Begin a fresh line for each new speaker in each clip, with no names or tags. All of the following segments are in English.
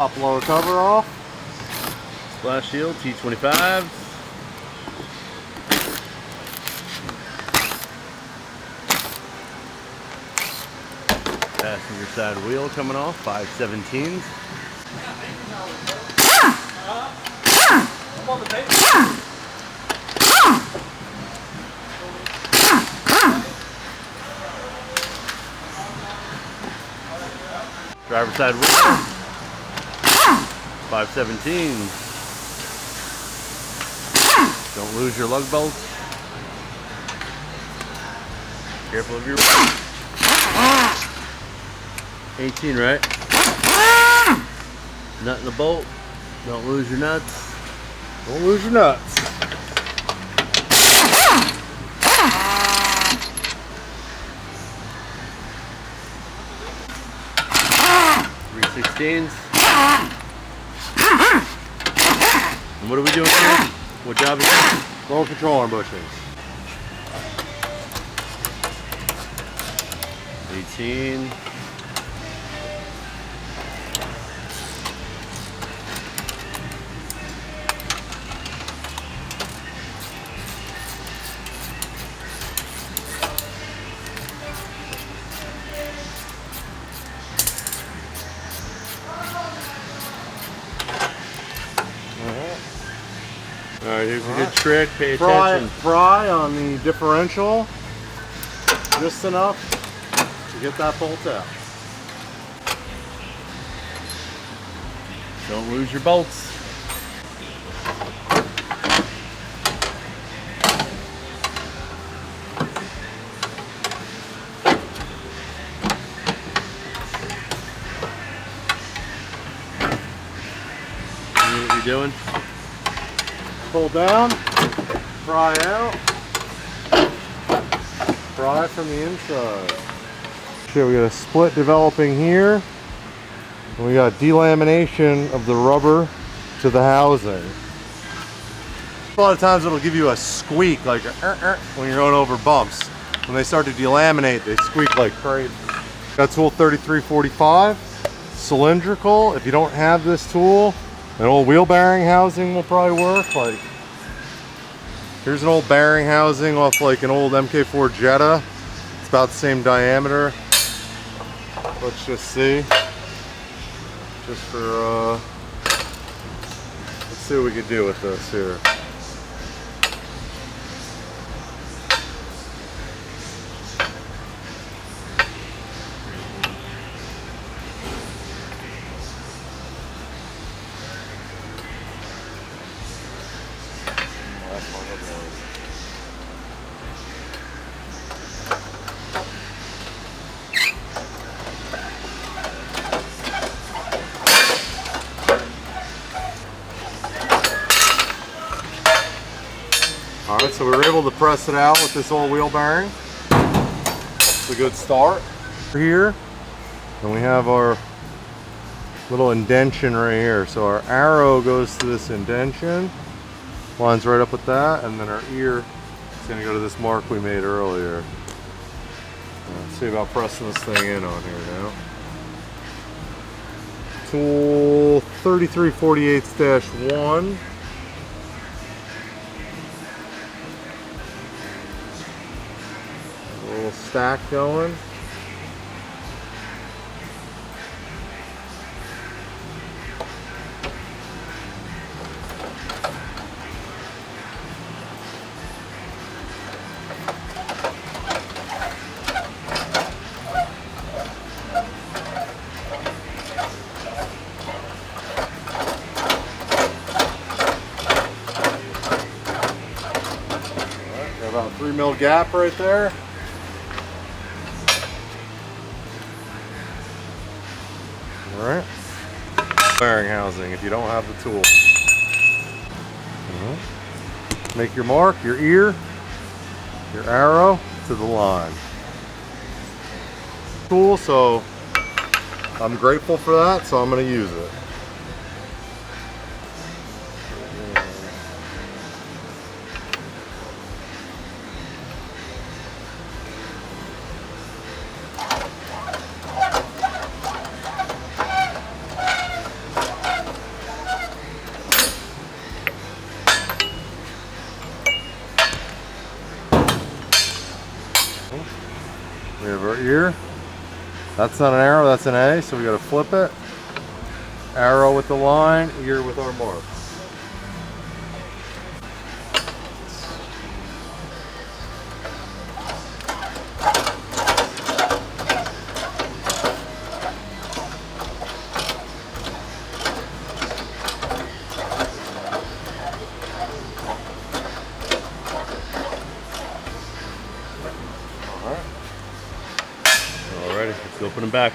Pop lower cover off.
Splash shield T25. Passenger side wheel coming off, 517s. Driver side wheel, 517s. Don't lose your lug bolts. Careful of your 18, right? Nut in the bolt. Don't lose your nuts.
Don't lose your nuts.
.316s. And what are we doing here? What job is this?
Lower control arm bushings.
18. Alright, here's a good trick. Pay attention.
Pry on the differential just enough to get that bolt out.
Don't lose your bolts. You know what you're doing?
Pull down, pry out, pry from the inside. Okay, we got a split developing here, and we got delamination of the rubber to the housing. A lot of times it'll give you a squeak, like when you're going over bumps. When they start to delaminate, they squeak like crazy. Got tool 3345, cylindrical. If you don't have this tool, an old wheel bearing housing will probably work. Like, here's an old bearing housing off like an old MK4 Jetta. It's about the same diameter. Let's just see. Just for, let's see what we can do with this here. Alright, so we were able to press it out with this old wheel bearing. It's a good start. Here, and we have our little indention right here. So our arrow goes to this indention, lines right up with that, and then our ear is going to go to this mark we made earlier. Let's see about pressing this thing in on here now. Tool 3348-1. Stack going. Got about a 3 mil gap right there. Alright, bearing housing if you don't have the tool. Make your mark, your ear, your arrow to the line. Tool, so I'm grateful for that, so I'm going to use it. here. That's not an arrow, that's an A, so we gotta flip it. Arrow with the line, ear with our mark.
Alrighty, let's open them back.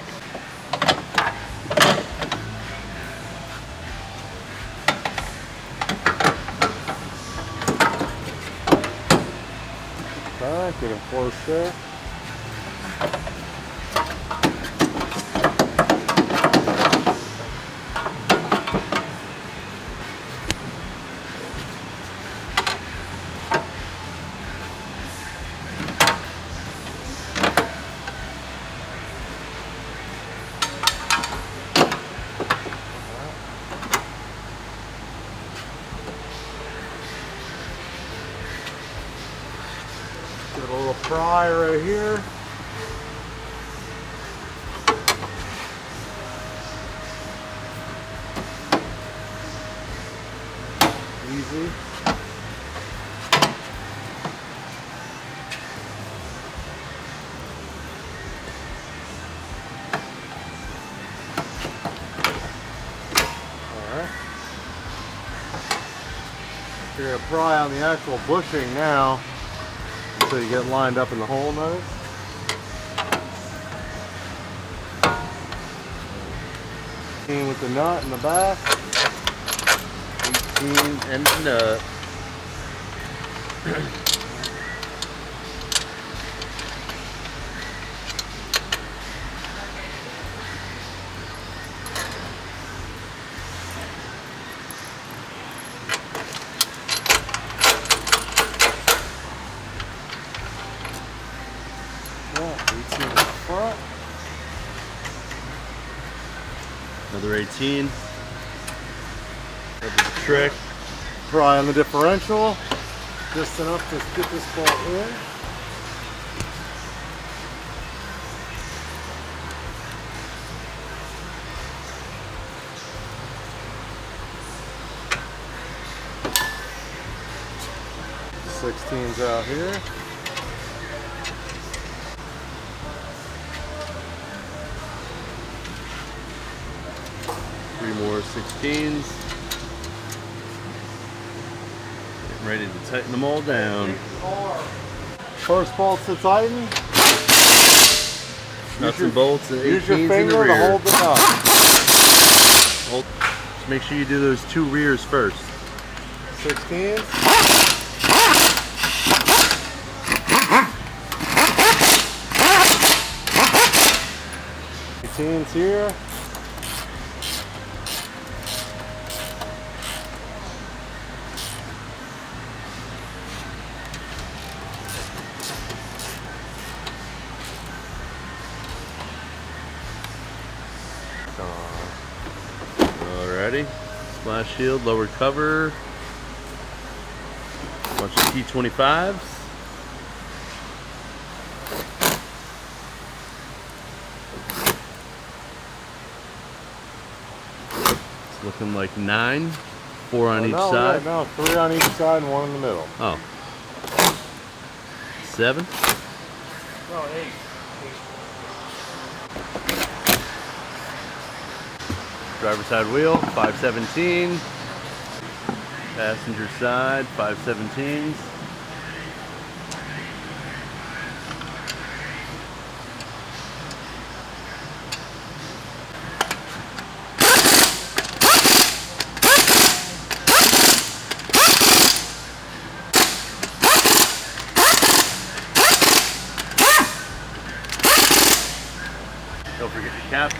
Alright, get them close there. Get a little pry right here. Easy. Alright. You're going to pry on the actual bushing now until you get lined up in the hole nose. With the nut in the back.
18 and the nut.
Yeah, 18 in the front.
Another 18. That was a trick.
Pry on the differential. Just enough to get this ball in. Sixteens out here.
Three more 16s. Getting ready to tighten them all down.
First bolts to tighten.
Nuts and bolts and 18s
Use your
in the
finger to
rear.
hold the nut.
Just make sure you do those two rears first.
16s. 18s here.
Alrighty. Splash shield, lower cover. Bunch of T25s. It's looking like 9. 4 on each side.
Yeah, no, 3 on each side and 1 in the middle.
Oh. 7.
No, 8.
Driver's side wheel, 517. Passenger side, 517s. Don't forget your cap.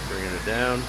Bringing it down.